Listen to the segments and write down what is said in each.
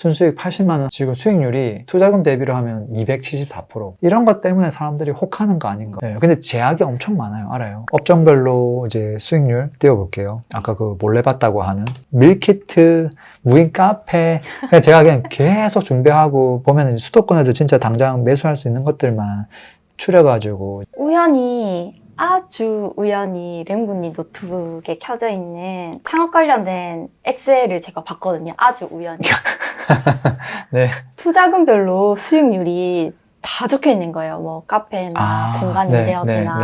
순수익 80만 원, 지금 수익률이 투자금 대비로 하면 274%. 이런 것 때문에 사람들이 혹하는 거 아닌가. 네, 근데 제약이 엄청 많아요. 알아요. 업종별로 이제 수익률 띄워볼게요. 아까 그 몰래 봤다고 하는 밀키트, 무인 카페. 제가 그냥 계속 준비하고 보면 수도권에서 진짜 당장 매수할 수 있는 것들만 추려가지고. 아주 우연히 랭군님 노트북에 켜져 있는 창업 관련된 엑셀을 제가 봤거든요. 아주 우연히. 네. 투자금별로 수익률이 다 적혀 있는 거예요. 뭐 카페나 공간 임대업이나.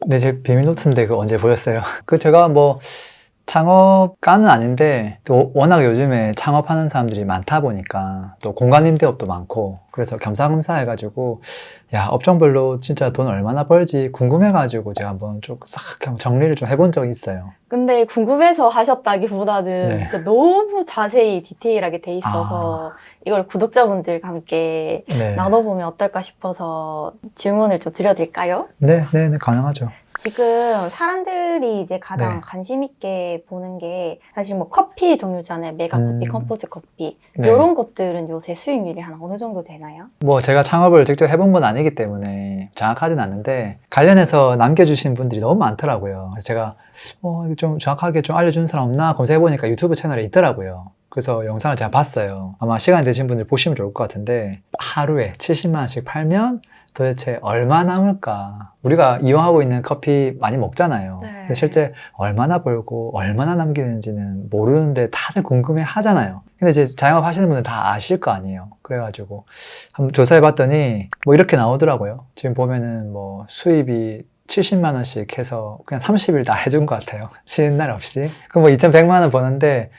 네, 제 비밀 노트인데 그거 언제 보였어요? 그 제가 뭐 창업가는 아닌데 또 워낙 요즘에 창업하는 사람들이 많다 보니까 또 공간 임대업도 많고 그래서 겸사겸사 해가지고 야 업종별로 진짜 돈 얼마나 벌지 궁금해가지고 제가 한번 좀 싹 정리를 좀 해본 적이 있어요. 근데 궁금해서 하셨다기보다는 네. 진짜 너무 자세히 디테일하게 돼 있어서 이걸 구독자분들과 함께 네. 나눠보면 어떨까 싶어서 질문을 좀 드려드릴까요? 네, 가능하죠. 지금 사람들이 이제 가장 네. 관심 있게 보는 게 사실 뭐 커피 종류잖아요. 메가 커피, 컴포즈 커피. 네. 이런 것들은 요새 수익률이 한 어느 정도 되나요? 뭐 제가 창업을 직접 해본 건 아니기 때문에 정확하진 않는데 관련해서 남겨주신 분들이 너무 많더라고요. 그래서 제가 이거 좀 정확하게 좀 알려주는 사람 없나 검색해보니까 유튜브 채널에 있더라고요. 그래서 영상을 제가 봤어요. 아마 시간 되신 분들 보시면 좋을 것 같은데 하루에 70만 원씩 팔면 도대체 얼마 남을까? 우리가 이용하고 있는 커피 많이 먹잖아요. 네. 근데 실제 얼마나 벌고 얼마나 남기는지는 모르는데 다들 궁금해 하잖아요. 근데 이제 자영업 하시는 분들 다 아실 거 아니에요. 그래가지고 한번 조사해 봤더니 뭐 이렇게 나오더라고요. 지금 보면은 뭐 수입이 70만 원씩 해서 그냥 30일 다 해준 것 같아요. 쉬는 날 없이. 그럼 뭐 2,100만 원 버는데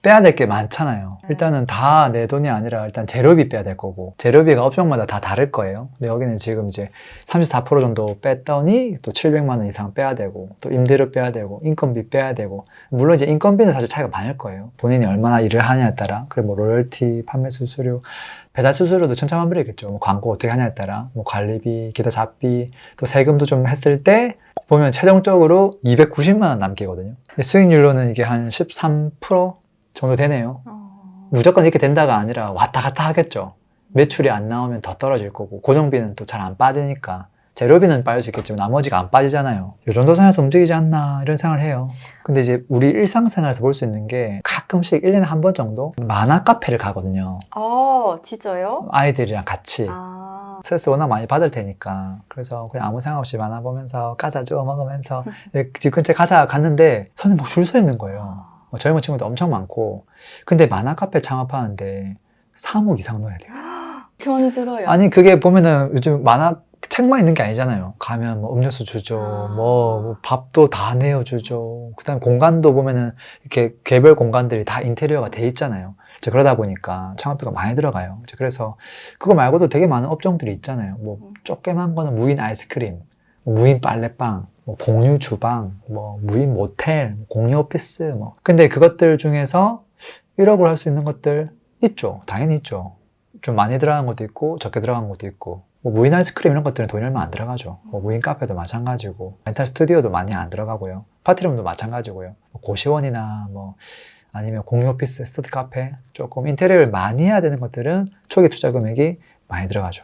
빼야 될 게 많잖아요. 일단은 다 내 돈이 아니라 일단 재료비 빼야 될 거고 재료비가 업종마다 다 다를 거예요. 근데 여기는 지금 이제 34% 정도 뺐더니 또 700만 원 이상 빼야 되고 또 임대료 빼야 되고 인건비 빼야 되고 물론 이제 인건비는 사실 차이가 많을 거예요. 본인이 얼마나 일을 하냐에 따라 그리고 뭐 로열티, 판매 수수료, 배달 수수료도 천차만별이겠죠. 뭐 광고 어떻게 하냐에 따라 뭐 관리비, 기타 잡비 또 세금도 좀 했을 때 보면 최종적으로 290만 원 남기거든요. 수익률로는 이게 한 13% 정도 되네요. 무조건 이렇게 된다가 아니라 왔다 갔다 하겠죠. 매출이 안 나오면 더 떨어질 거고 고정비는 또 잘 안 빠지니까 재료비는 빠질 수 있겠지만 나머지가 안 빠지잖아요. 이 정도 선에서 움직이지 않나 이런 생각을 해요. 근데 이제 우리 일상생활에서 볼 수 있는 게 가끔씩 1년에 한 번 정도 만화 카페를 가거든요. 진짜요? 아이들이랑 같이. 스트레스 워낙 많이 받을 테니까 그래서 그냥 아무 생각 없이 만화 보면서 과자 주워 먹으면서 집 근처에 갔는데 손님 막 줄 서 있는 거예요. 젊은 친구도 엄청 많고 근데 만화 카페 창업하는데 3억 이상 넣어야 돼요. 많이 들어요. 아니 그게 보면은 요즘 만화 책만 있는 게 아니잖아요. 가면 뭐 음료수 주죠, 뭐 밥도 다 내어주죠. 그다음 공간도 보면은 이렇게 개별 공간들이 다 인테리어가 돼 있잖아요. 그러다 보니까 창업비가 많이 들어가요. 그래서 그거 말고도 되게 많은 업종들이 있잖아요. 뭐 조그만 거는 무인 아이스크림, 무인 빨래방, 뭐 공유 주방, 뭐 무인 모텔, 공유 오피스 뭐. 근데 그것들 중에서 1억을 할 수 있는 것들 있죠. 당연히 있죠. 좀 많이 들어간 것도 있고 적게 들어간 것도 있고 뭐 무인 아이스크림 이런 것들은 돈이 얼마 안 들어가죠. 뭐 무인 카페도 마찬가지고 렌탈 스튜디오도 많이 안 들어가고요. 파티룸도 마찬가지고요. 뭐 고시원이나 뭐 아니면 공유 오피스, 스터디 카페 조금 인테리어를 많이 해야 되는 것들은 초기 투자 금액이 많이 들어가죠.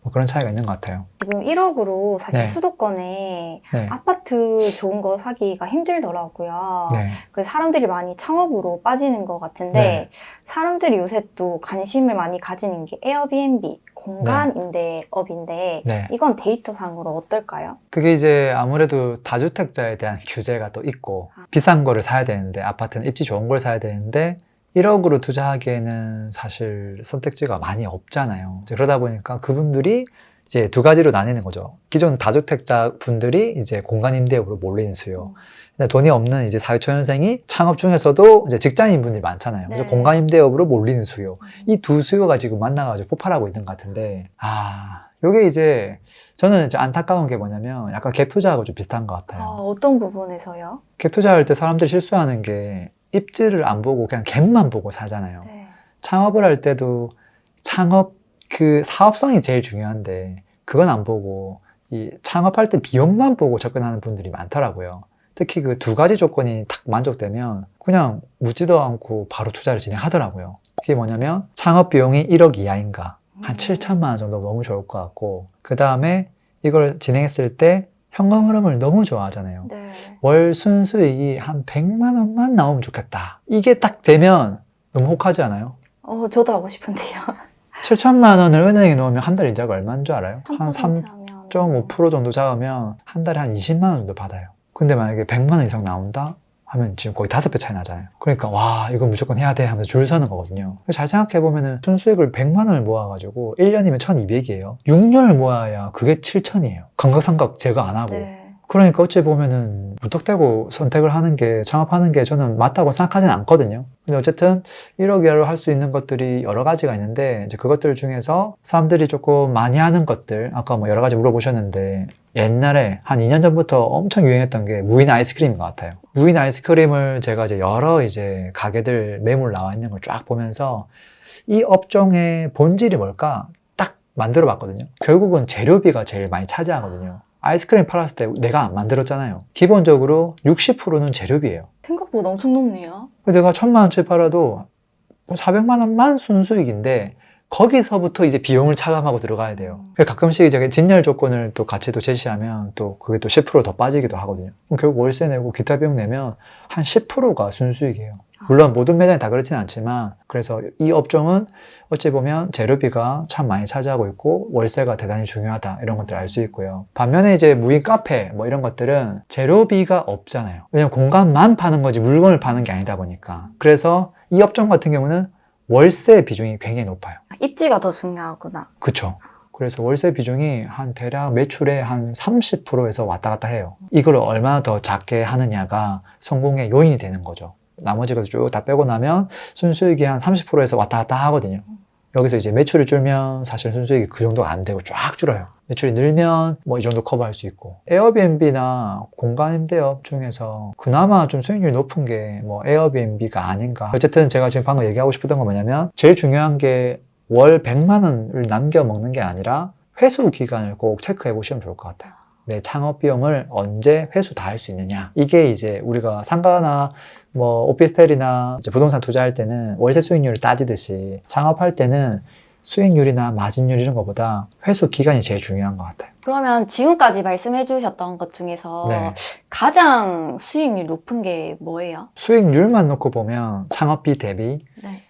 뭐 그런 차이가 있는 것 같아요. 지금 1억으로 사실 네. 수도권에 네. 아파트 좋은 거 사기가 힘들더라고요. 네. 그래서 사람들이 많이 창업으로 빠지는 것 같은데 네. 사람들이 요새 또 관심을 많이 가지는 게 에어비앤비, 공간 임대업인데 네. 이건 데이터상으로 어떨까요? 그게 이제 아무래도 다주택자에 대한 규제가 또 있고 비싼 거를 사야 되는데 아파트는 입지 좋은 걸 사야 되는데 1억으로 투자하기에는 사실 선택지가 많이 없잖아요. 그러다 보니까 그분들이 이제 두 가지로 나뉘는 거죠. 기존 다주택자 분들이 이제 공간 임대업으로 몰리는 수요. 근데 돈이 없는 이제 사회초년생이 창업 중에서도 이제 직장인 분들이 많잖아요. 그래서 공간 임대업으로 몰리는 수요. 이 두 수요가 지금 만나가지고 폭발하고 있는 것 같은데, 요게 이제 저는 이제 안타까운 게 뭐냐면 약간 갭 투자하고 좀 비슷한 것 같아요. 어떤 부분에서요? 갭 투자할 때 사람들이 실수하는 게 입지를 안 보고 그냥 갭만 보고 사잖아요. 네. 창업을 할 때도 창업 그 사업성이 제일 중요한데 그건 안 보고 이 창업할 때 비용만 보고 접근하는 분들이 많더라고요. 특히 그 두 가지 조건이 딱 만족되면 그냥 묻지도 않고 바로 투자를 진행하더라고요. 그게 뭐냐면 창업 비용이 1억 이하인가 한 7천만 원 정도 너무 좋을 것 같고, 그 다음에 이걸 진행했을 때 현금 흐름을 너무 좋아하잖아요. 네. 월 순수익이 한 100만 원만 나오면 좋겠다. 이게 딱 되면 너무 혹하지 않아요? 저도 하고 싶은데요. 7천만 원을 은행에 넣으면 한 달 이자가 얼마인 줄 알아요? 한 3% 3.5% 정도 잡으면 한 달에 한 20만 원 정도 받아요. 근데 만약에 100만 원 이상 나온다? 하면 지금 거의 5배 차이 나잖아요. 그러니까 와 이거 무조건 해야 돼 하면서 줄 서는 거거든요. 잘 생각해보면은 순수익을 100만 원을 모아가지고 1년이면 1200이에요. 6년을 모아야 그게 7000이에요. 감각상각 제거 안 하고. 네. 그러니까 어찌 보면은 무턱대고 선택을 하는 게, 창업하는 게 저는 맞다고 생각하지는 않거든요. 근데 어쨌든 1억 이하로 할 수 있는 것들이 여러 가지가 있는데, 이제 그것들 중에서 사람들이 조금 많이 하는 것들, 아까 뭐 여러 가지 물어보셨는데, 옛날에 한 2년 전부터 엄청 유행했던 게 무인 아이스크림인 것 같아요. 무인 아이스크림을 제가 이제 여러 이제 가게들 매물 나와 있는 걸 쫙 보면서 이 업종의 본질이 뭘까 딱 만들어 봤거든요. 결국은 재료비가 제일 많이 차지하거든요. 아이스크림 팔았을 때 내가 안 만들었잖아요. 기본적으로 60%는 재료비예요. 생각보다 엄청 높네요. 내가 1000만 원치 팔아도 400만 원만 순수익인데 거기서부터 이제 비용을 차감하고 들어가야 돼요. 가끔씩 이제 진열 조건을 또 같이 또 제시하면 또 그게 또 10%더 빠지기도 하거든요. 그럼 결국 월세 내고 기타 비용 내면 한 10%가 순수익이에요. 물론 모든 매장이 다 그렇지는 않지만, 그래서 이 업종은 어찌 보면 재료비가 참 많이 차지하고 있고 월세가 대단히 중요하다, 이런 것들을 알 수 있고요. 반면에 이제 무인 카페 뭐 이런 것들은 재료비가 없잖아요. 왜냐면 공간만 파는 거지 물건을 파는 게 아니다 보니까. 그래서 이 업종 같은 경우는 월세 비중이 굉장히 높아요. 입지가 더 중요하구나. 그쵸. 그래서 월세 비중이 한 대략 매출의 한 30%에서 왔다 갔다 해요. 이걸 얼마나 더 작게 하느냐가 성공의 요인이 되는 거죠. 나머지 것을 쭉 다 빼고 나면 순수익이 한 30%에서 왔다 갔다 하거든요. 여기서 이제 매출이 줄면 사실 순수익이 그 정도 안 되고 쫙 줄어요. 매출이 늘면 뭐 이 정도 커버할 수 있고. 에어비앤비나 공간임대업 중에서 그나마 좀 수익률이 높은 게 뭐 에어비앤비가 아닌가. 어쨌든 제가 지금 방금 얘기하고 싶었던 건 뭐냐면, 제일 중요한 게 월 100만 원을 남겨 먹는 게 아니라 회수 기간을 꼭 체크해 보시면 좋을 것 같아요. 내 창업 비용을 언제 회수 다 할 수 있느냐. 이게 이제 우리가 상가나 뭐 오피스텔이나 이제 부동산 투자할 때는 월세 수익률을 따지듯이 창업할 때는 수익률이나 마진율 이런 것보다 회수 기간이 제일 중요한 것 같아요. 그러면 지금까지 말씀해 주셨던 것 중에서 네. 가장 수익률 높은 게 뭐예요? 수익률만 놓고 보면 창업비 대비 네.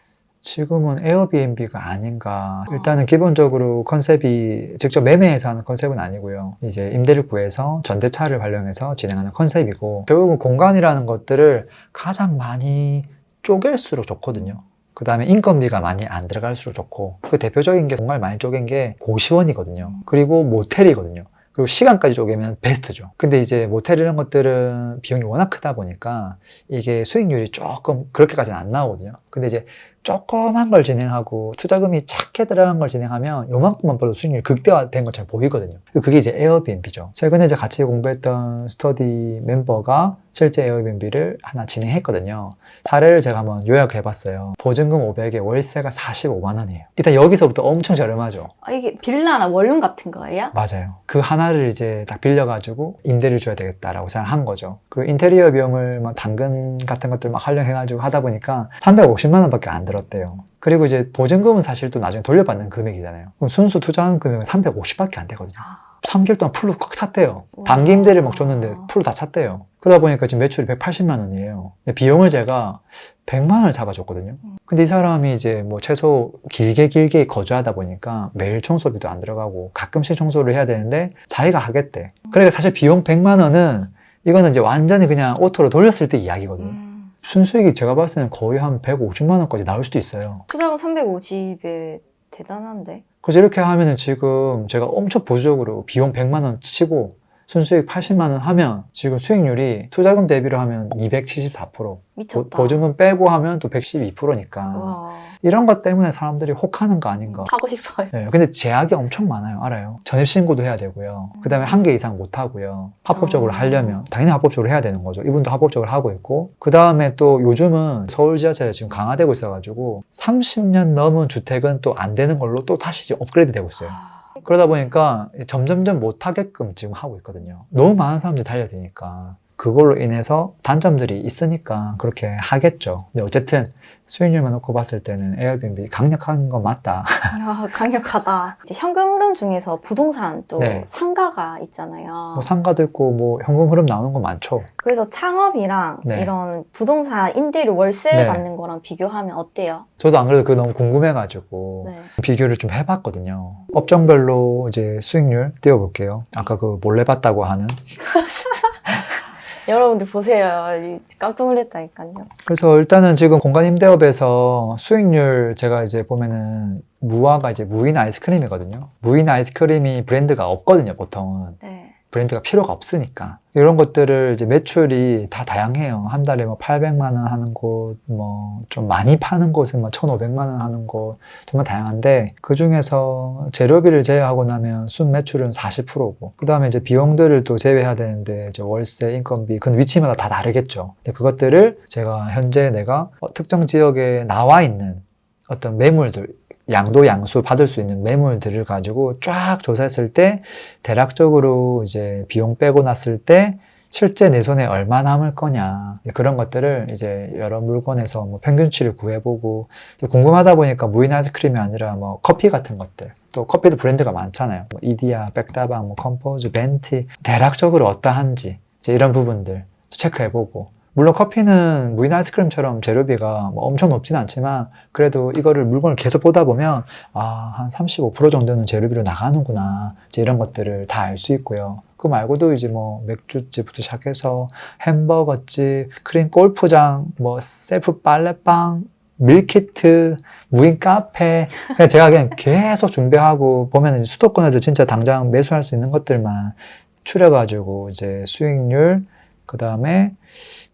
지금은 에어비앤비가 아닌가. 일단은 기본적으로 컨셉이 직접 매매해서 하는 컨셉은 아니고요. 이제 임대를 구해서 전대차를 활용해서 진행하는 컨셉이고, 결국은 공간이라는 것들을 가장 많이 쪼갤수록 좋거든요. 그 다음에 인건비가 많이 안 들어갈수록 좋고, 그 대표적인 게 정말 많이 쪼갠 게 고시원이거든요. 그리고 모텔이거든요. 그리고 시간까지 쪼개면 베스트죠. 근데 이제 모텔 이런 것들은 비용이 워낙 크다 보니까 이게 수익률이 조금 그렇게까지는 안 나오거든요. 근데 이제 조그만 걸 진행하고 투자금이 작게 들어간 걸 진행하면 요만큼만 벌어도 수익률이 극대화된 것처럼 보이거든요. 그게 이제 에어비앤비죠. 최근에 이제 같이 공부했던 스터디 멤버가 실제 에어비앤비를 하나 진행했거든요. 사례를 제가 한번 요약해봤어요. 보증금 500에 월세가 45만 원이에요. 일단 여기서부터 엄청 저렴하죠. 이게 빌라나 원룸 같은 거예요? 맞아요. 그 하나를 이제 딱 빌려가지고 임대를 줘야 되겠다라고 생각한 거죠. 그리고 인테리어 비용을 막 당근 같은 것들 막 활용해가지고 하다 보니까 350만 원밖에 안 들었대요. 그리고 이제 보증금은 사실 또 나중에 돌려받는 금액이잖아요. 그럼 순수 투자하는 금액은 350밖에 안 되거든요. 3개월 동안 풀로 꽉 찼대요. 단기 임대를 막 줬는데 풀로 다 찼대요. 그러다 보니까 지금 매출이 180만 원이에요. 근데 비용을 제가 100만 원을 잡아줬거든요. 근데 이 사람이 이제 뭐 최소 길게 거주하다 보니까 매일 청소비도 안 들어가고 가끔씩 청소를 해야 되는데 자기가 하겠대. 그러니까 사실 비용 100만 원은 이거는 이제 완전히 그냥 오토로 돌렸을 때 이야기거든요. 순수익이 제가 봤을 때는 거의 한 150만 원까지 나올 수도 있어요. 투자금 350에 대단한데? 그래서 이렇게 하면은 지금 제가 엄청 보수적으로 비용 100만 원 치고 순수익 80만 원 하면 지금 수익률이 투자금 대비로 하면 274%. 미쳤다. 보증금 빼고 하면 또 112%니까. 와. 이런 것 때문에 사람들이 혹하는 거 아닌가. 하고 싶어요. 네, 근데 제약이 엄청 많아요. 알아요. 전입신고도 해야 되고요. 그 다음에 한 개 이상 못 하고요. 합법적으로 하려면 당연히 합법적으로 해야 되는 거죠. 이분도 합법적으로 하고 있고. 그 다음에 또 요즘은 서울 지하철이 지금 강화되고 있어가지고 30년 넘은 주택은 또 안 되는 걸로 또 다시 이제 업그레이드 되고 있어요. 그러다 보니까 점점점 못하게끔 지금 하고 있거든요. 너무 많은 사람들이 달려드니까. 그걸로 인해서 단점들이 있으니까 그렇게 하겠죠. 근데 어쨌든 수익률만 놓고 봤을 때는 에어비앤비 강력한 건 맞다. 야, 강력하다. 이제 현금 흐름 중에서 부동산 또 네. 상가가 있잖아요. 뭐 상가도 있고 뭐 현금 흐름 나오는 거 많죠. 그래서 창업이랑 네. 이런 부동산 임대료 월세 네. 받는 거랑 비교하면 어때요? 저도 안 그래도 그거 너무 궁금해가지고 네. 비교를 좀 해봤거든요. 업종별로 이제 수익률 띄워볼게요. 아까 그 몰래 봤다고 하는. 여러분들 보세요. 깜짝 놀랐다니까요. 그래서 일단은 지금 공간 임대업에서 수익률 제가 이제 보면은 무화가 이제 무인 아이스크림이거든요. 무인 아이스크림이 브랜드가 없거든요, 보통은. 네. 브랜드가 필요가 없으니까. 이런 것들을 이제 매출이 다 다양해요. 한 달에 뭐 800만 원 하는 곳, 뭐 좀 많이 파는 곳은 뭐 1,500만 원 하는 곳, 정말 다양한데 그 중에서 재료비를 제외하고 나면 순 매출은 40%고, 그 다음에 이제 비용들을 또 제외해야 되는데 이제 월세, 인건비, 그 위치마다 다 다르겠죠. 근데 그것들을 제가 현재 내가 특정 지역에 나와 있는 어떤 매물들, 양도 양수 받을 수 있는 매물들을 가지고 쫙 조사했을 때 대략적으로 이제 비용 빼고 났을 때 실제 내 손에 얼마 남을 거냐, 그런 것들을 이제 여러 물건에서 뭐 평균치를 구해보고, 궁금하다 보니까 무인 아이스크림이 아니라 뭐 커피 같은 것들, 또 커피도 브랜드가 많잖아요. 뭐 이디야, 백다방, 뭐 컴포즈, 벤티, 대략적으로 어떠한지 이제 이런 부분들 체크해보고, 물론 커피는 무인 아이스크림처럼 재료비가 뭐 엄청 높진 않지만 그래도 이거를 물건을 계속 보다 보면 한 35% 정도는 재료비로 나가는구나, 이제 이런 것들을 다 알 수 있고요. 그 말고도 이제 뭐 맥주집부터 시작해서 햄버거집, 크림 골프장, 뭐 셀프 빨래방, 밀키트, 무인 카페, 그냥 제가 그냥 계속 준비하고 보면 이제 수도권에서 진짜 당장 매수할 수 있는 것들만 추려가지고 이제 수익률, 그 다음에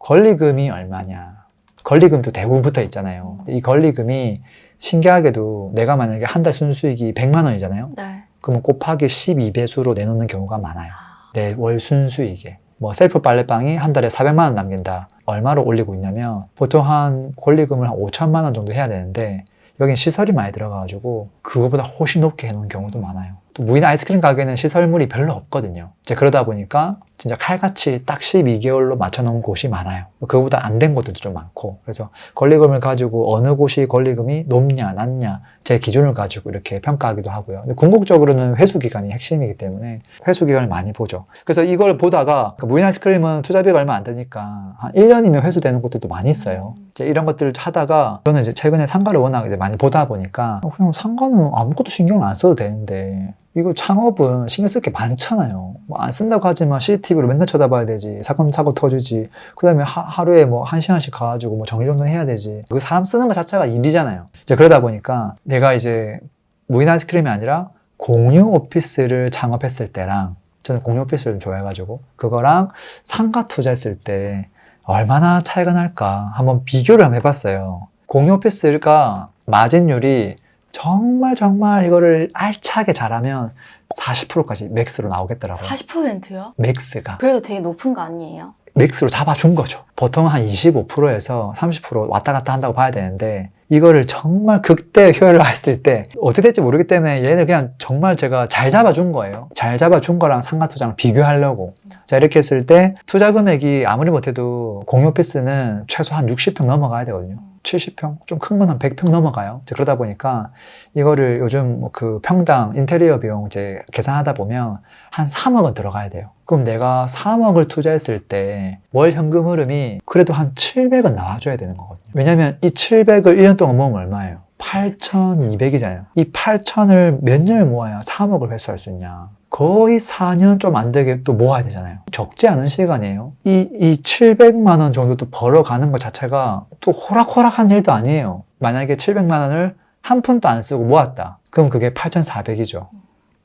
권리금이 얼마냐. 권리금도 대부분 붙어 있잖아요. 이 권리금이 신기하게도 내가 만약에 한 달 순수익이 100만 원이잖아요. 네. 그러면 곱하기 12배수로 내놓는 경우가 많아요. 내 월 순수익에. 뭐 셀프 빨래방이 한 달에 400만 원 남긴다. 얼마로 올리고 있냐면 보통 한 권리금을 한 5천만 원 정도 해야 되는데 여긴 시설이 많이 들어가가지고 그거보다 훨씬 높게 해놓은 경우도 많아요. 또 무인 아이스크림 가게는 시설물이 별로 없거든요. 이제 그러다 보니까 진짜 칼같이 딱 12개월로 맞춰놓은 곳이 많아요. 그거보다 안 된 곳들도 좀 많고, 그래서 권리금을 가지고 어느 곳이 권리금이 높냐 낮냐 제 기준을 가지고 이렇게 평가하기도 하고요. 근데 궁극적으로는 회수기간이 핵심이기 때문에 회수기간을 많이 보죠. 그래서 이걸 보다가 무인 아이스크림은 투자비가 얼마 안 되니까 한 1년이면 회수되는 곳들도 많이 있어요. 이제 이런 것들을 하다가 저는 이제 최근에 상가를 워낙 이제 많이 보다 보니까 그냥 상가는 아무것도 신경을 안 써도 되는데 이거 창업은 신경 쓸 게 많잖아요. 뭐 안 쓴다고 하지만 CCTV로 맨날 쳐다봐야 되지. 사건 사고 터지지. 그 다음에 하루에 뭐 1시간씩 가가지고 뭐 정리정돈 해야 되지. 그 사람 쓰는 것 자체가 일이잖아요. 이제 그러다 보니까 내가 이제 무인 아이스크림이 아니라 공유 오피스를 창업했을 때랑, 저는 공유 오피스를 좀 좋아해가지고 그거랑 상가 투자했을 때 얼마나 차이가 날까 한번 비교를 한번 해봤어요. 공유 오피스가 마진율이 정말 이거를 알차게 잘하면 40%까지 맥스로 나오겠더라고요. 40%요? 맥스가. 그래도 되게 높은 거 아니에요? 맥스로 잡아준 거죠. 보통 한 25%에서 30% 왔다 갔다 한다고 봐야 되는데 이거를 정말 극대 효율을 했을 때 어떻게 될지 모르기 때문에 얘를 그냥 정말 제가 잘 잡아준 거예요. 잘 잡아준 거랑 상가 투자랑 비교하려고. 자, 이렇게 했을 때 투자 금액이 아무리 못해도 공유 오피스는 최소 한 60평 넘어가야 되거든요. 70평? 좀 큰 건 한 100평 넘어가요. 이제 그러다 보니까 이거를 요즘 뭐 그 평당 인테리어 비용 이제 계산하다 보면 한 3억은 들어가야 돼요. 그럼 내가 3억을 투자했을 때 월 현금 흐름이 그래도 한 700은 나와줘야 되는 거거든요. 왜냐면 이 700을 1년 동안 모으면 얼마예요? 8,200이잖아요. 이 8,000을 몇 년을 모아야 3억을 회수할 수 있냐? 거의 4년 좀 안 되게 또 모아야 되잖아요. 적지 않은 시간이에요. 이 700만 원 정도 또 벌어가는 것 자체가 또 호락호락한 일도 아니에요. 만약에 700만 원을 한 푼도 안 쓰고 모았다. 그럼 그게 8,400이죠.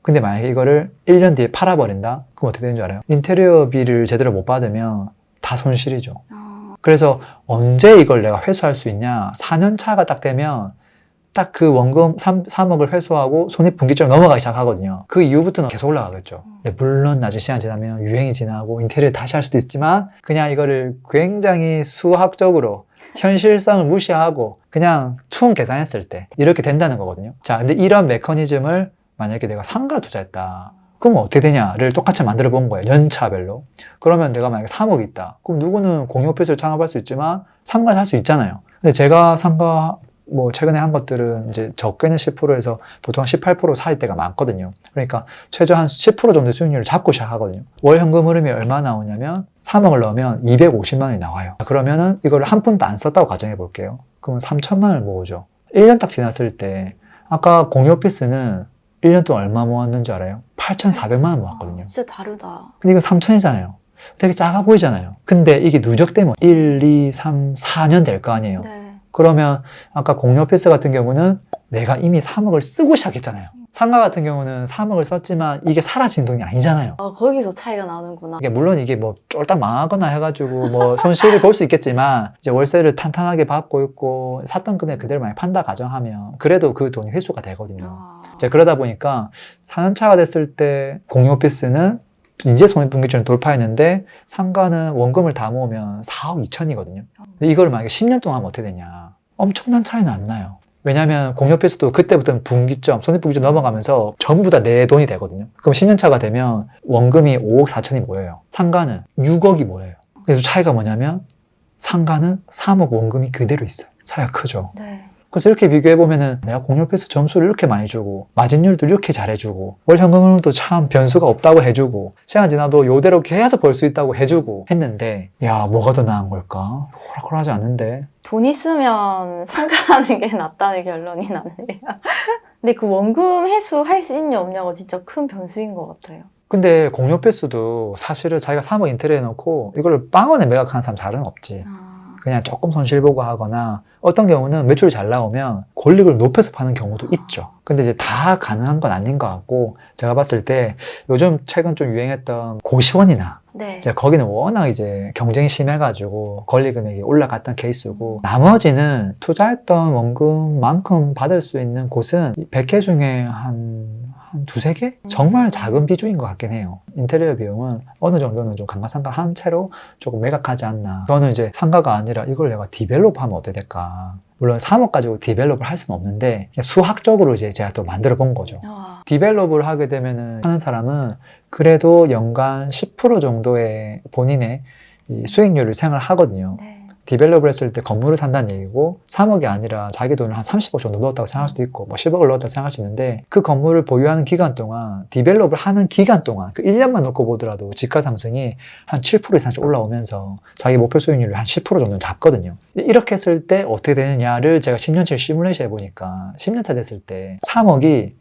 근데 만약에 이거를 1년 뒤에 팔아버린다? 그럼 어떻게 되는 줄 알아요? 인테리어비를 제대로 못 받으면 다 손실이죠. 그래서 언제 이걸 내가 회수할 수 있냐? 4년 차가 딱 되면 딱 그 원금 3억을 회수하고 손익분기점 넘어가기 시작하거든요. 그 이후부터는 계속 올라가겠죠. 근데 물론 나중에 시간 지나면 유행이 지나고 인테리어 다시 할 수도 있지만 그냥 이거를 굉장히 수학적으로 현실성을 무시하고 그냥 퉁 계산했을 때 이렇게 된다는 거거든요. 자, 근데 이런 메커니즘을 만약에 내가 상가를 투자했다. 그럼 어떻게 되냐를 똑같이 만들어 본 거예요. 연차별로. 그러면 내가 만약에 3억이 있다. 그럼 누구는 공유오피스를 창업할 수 있지만 상가를 살 수 있잖아요. 근데 제가 상가 뭐 최근에 한 것들은 이제 적게는 10%에서 보통 18% 사이 때가 많거든요. 그러니까 최저 한 10% 정도 수익률을 잡고 시작하거든요. 월 현금 흐름이 얼마 나오냐면 3억을 넣으면 250만 원이 나와요. 그러면은 이거를 한 푼도 안 썼다고 가정해 볼게요. 그러면 3천만 원을 모으죠. 1년 딱 지났을 때 아까 공유오피스는 1년 동안 얼마 모았는 줄 알아요? 8,400만 원 모았거든요. 진짜 다르다. 근데 이거 3천이잖아요. 되게 작아 보이잖아요. 근데 이게 누적되면 1, 2, 3, 4년 될 거 아니에요. 네. 그러면 아까 공유오피스 같은 경우는 내가 이미 3억을 쓰고 시작했잖아요. 상가 같은 경우는 3억을 썼지만 이게 사라진 돈이 아니잖아요. 거기서 차이가 나는구나. 이게 물론 이게 뭐 쫄딱 망하거나 해가지고 뭐 손실을 볼 수 있겠지만 이제 월세를 탄탄하게 받고 있고 샀던 금액 그대로 많이 판다 가정하면 그래도 그 돈이 회수가 되거든요. 이제 그러다 보니까 4년차가 됐을 때 공유오피스는 이제 손익분기점을 돌파했는데 상가는 원금을 다 모으면 4억 2천이거든요. 근데 이걸 만약에 10년 동안 하면 어떻게 되냐? 엄청난 차이는 안 나요. 왜냐하면 공유오피스도 그때부터는 분기점, 손익분기점 넘어가면서 전부 다 내 돈이 되거든요. 그럼 10년 차가 되면 원금이 5억 4천이 모여요. 상가는 6억이 모여요. 그래서 차이가 뭐냐면 상가는 3억 원금이 그대로 있어요. 차이가 크죠. 네. 그래서 이렇게 비교해보면은 내가 공유오피스 점수를 이렇게 많이 주고 마진율도 이렇게 잘해주고 월 현금흐름도 참 변수가 없다고 해주고 시간 지나도 요대로 계속 벌 수 있다고 해주고 했는데 야 뭐가 더 나은 걸까? 호락호락하지 않는데 돈 있으면 상가하는 게 낫다는 결론이 나네요. 근데 그 원금 회수 할 수 있냐 없냐가 진짜 큰 변수인 것 같아요. 근데 공유오피스도 사실은 자기가 3억 인테리어 해놓고 이걸 빵원에 매각하는 사람 잘은 없지. 그냥 조금 손실 보고 하거나 어떤 경우는 매출이 잘 나오면 권리금을 높여서 파는 경우도 있죠. 근데 이제 다 가능한 건 아닌 것 같고 제가 봤을 때 요즘 최근 좀 유행했던 고시원이나 네. 이제 거기는 워낙 이제 경쟁이 심해가지고 권리 금액이 올라갔던 케이스고 나머지는 투자했던 원금만큼 받을 수 있는 곳은 100개 중에 한 두세 개? 정말 작은 비중인 것 같긴 해요. 인테리어 비용은 어느 정도는 좀 감가상각 한 채로 조금 매각하지 않나. 저는 이제 상가가 아니라 이걸 내가 디벨롭 하면 어떻게 될까. 물론 3억 가지고 디벨롭을 할 수는 없는데 수학적으로 이제 제가 또 만들어 본 거죠. 디벨롭을 하게 되면은 하는 사람은 그래도 연간 10% 정도의 본인의 이 수익률을 생활하거든요. 네. 디벨롭을 했을 때 건물을 산다는 얘기고 3억이 아니라 자기 돈을 한 30억 정도 넣었다고 생각할 수도 있고 뭐 10억을 넣었다고 생각할 수 있는데 그 건물을 보유하는 기간 동안 디벨롭을 하는 기간 동안 그 1년만 놓고 보더라도 지가 상승이 한 7% 이상씩 올라오면서 자기 목표 수익률을 한 10% 정도는 잡거든요. 이렇게 했을 때 어떻게 되느냐를 제가 10년치 시뮬레이션 해보니까 10년차 됐을 때 3억이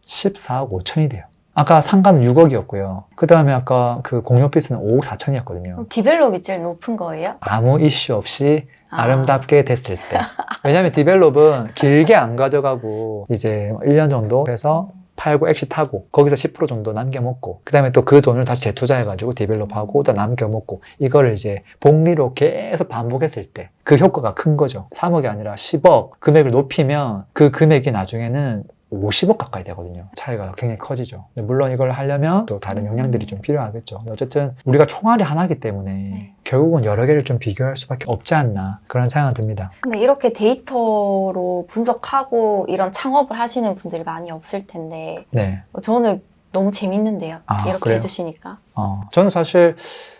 14억 5천이 돼요. 아까 상가는 6억이었고요. 그 다음에 아까 그 공유오피스는 5억 4천이었거든요. 디벨롭이 제일 높은 거예요? 아무 이슈 없이 아름답게 됐을 때. 왜냐면 디벨롭은 길게 안 가져가고 이제 1년 정도 해서 팔고 엑시트하고 거기서 10% 정도 남겨먹고 그 다음에 또 그 돈을 다시 재투자해가지고 디벨롭하고 또 남겨먹고 이거를 이제 복리로 계속 반복했을 때 그 효과가 큰 거죠. 3억이 아니라 10억 금액을 높이면 그 금액이 나중에는 50억 가까이 되거든요. 차이가 굉장히 커지죠. 물론 이걸 하려면 또 다른 역량들이 좀 필요하겠죠. 어쨌든 우리가 총알이 하나이기 때문에 결국은 여러 개를 좀 비교할 수밖에 없지 않나 그런 생각이 듭니다. 근데 이렇게 데이터로 분석하고 이런 창업을 하시는 분들이 많이 없을 텐데 네. 저는 너무 재밌는데요. 이렇게 그래요? 해주시니까. 저는 사실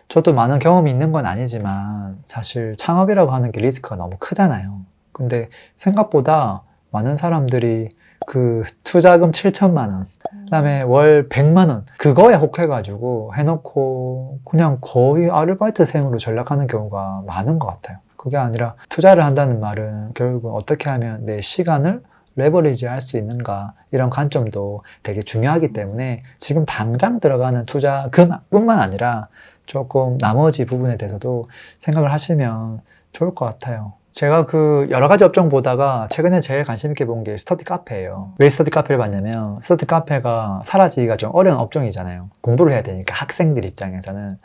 저도 많은 경험이 있는 건 아니지만 사실 창업이라고 하는 게 리스크가 너무 크잖아요. 근데 생각보다 많은 사람들이 그 투자금 7천만 원, 그다음에 월 100만 원 그거에 혹해가지고 해놓고 그냥 거의 아르바이트생으로 전락하는 경우가 많은 것 같아요. 그게 아니라 투자를 한다는 말은 결국은 어떻게 하면 내 시간을 레버리지 할 수 있는가 이런 관점도 되게 중요하기 때문에 지금 당장 들어가는 투자금뿐만 아니라 조금 나머지 부분에 대해서도 생각을 하시면 좋을 것 같아요. 제가 그 여러 가지 업종 보다가 최근에 제일 관심 있게 본 게 스터디 카페예요. 왜 스터디 카페를 봤냐면 스터디 카페가 사라지기가 좀 어려운 업종이잖아요. 공부를 해야 되니까 학생들 입장에서는.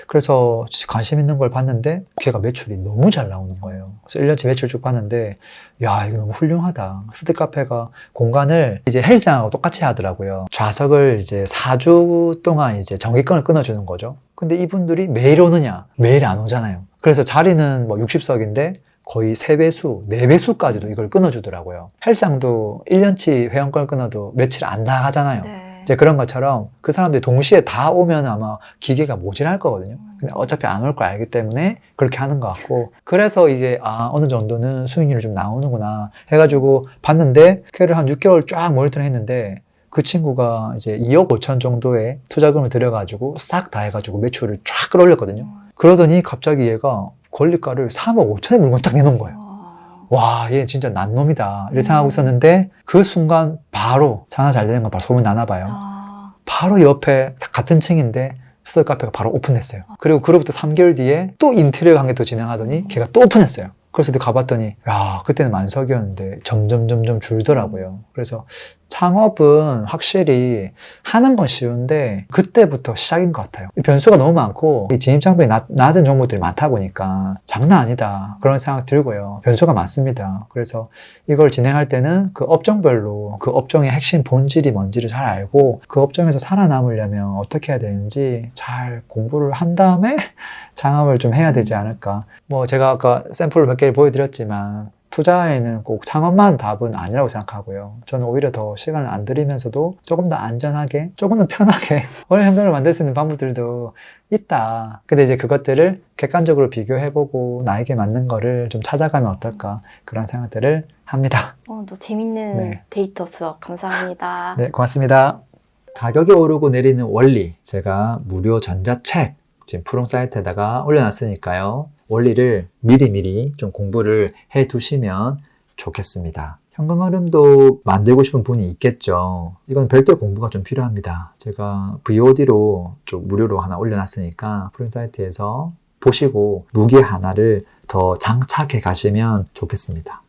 그래서 관심 있는 걸 봤는데 걔가 매출이 너무 잘 나오는 거예요. 그래서 1년치 매출 쭉 봤는데 야 이거 너무 훌륭하다. 스터디 카페가 공간을 이제 헬스장하고 똑같이 하더라고요. 좌석을 이제 4주 동안 이제 전기권을 끊어주는 거죠. 근데 이분들이 매일 오느냐? 매일 안 오잖아요. 그래서 자리는 뭐 60석인데 거의 3배수, 4배수까지도 이걸 끊어주더라고요. 헬스장도 1년치 회원권 끊어도 며칠 안 나가잖아요. 네. 이제 그런 것처럼 그 사람들이 동시에 다 오면 아마 기계가 모질할 거거든요. 근데 어차피 안 올 걸 알기 때문에 그렇게 하는 것 같고, 그래서 이제 어느 정도는 수익률이 좀 나오는구나 해가지고 봤는데, 걔를 한 6개월 쫙 모니터링 했는데 그 친구가 이제 2억 5천 정도의 투자금을 들여가지고 싹 다 해가지고 매출을 쫙 끌어올렸거든요. 그러더니 갑자기 얘가 권리가를 3억 5천에 물건 딱 내놓은 거예요. 와, 얘 진짜 난 놈이다 이렇게 생각하고 있었는데, 그 순간 바로 장사 잘 되는 거 바로 소문 나나 봐요. 바로 옆에 같은 층인데 스터디 카페가 바로 오픈했어요. 그리고 그로부터 3개월 뒤에 또 인테리어 관계 더 진행하더니 걔가 또 오픈했어요. 그래서 가봤더니 야, 그때는 만석이었는데 점점 줄더라고요. 그래서 창업은 확실히 하는 건 쉬운데 그때부터 시작인 것 같아요. 변수가 너무 많고 이 진입장벽이 낮은 종목들이 많다 보니까 장난 아니다 그런 생각 들고요. 변수가 많습니다. 그래서 이걸 진행할 때는 그 업종별로 그 업종의 핵심 본질이 뭔지를 잘 알고 그 업종에서 살아남으려면 어떻게 해야 되는지 잘 공부를 한 다음에 창업을 좀 해야 되지 않을까. 뭐 제가 아까 샘플을 몇 개를 보여드렸지만 투자에는 꼭 창업만 답은 아니라고 생각하고요. 저는 오히려 더 시간을 안 들이면서도 조금 더 안전하게, 조금 더 편하게 오늘 현금을 만들 수 있는 방법들도 있다. 근데 이제 그것들을 객관적으로 비교해보고 나에게 맞는 거를 좀 찾아가면 어떨까, 그런 생각들을 합니다. 또 재밌는 네. 데이터 수업 감사합니다. 네, 고맙습니다. 가격이 오르고 내리는 원리, 제가 무료 전자책 지금 푸른 사이트에다가 올려놨으니까요. 원리를 미리미리 좀 공부를 해 두시면 좋겠습니다. 현금 흐름도 만들고 싶은 분이 있겠죠. 이건 별도의 공부가 좀 필요합니다. 제가 VOD로 좀 무료로 하나 올려놨으니까 푸른 사이트에서 보시고 무기 하나를 더 장착해 가시면 좋겠습니다.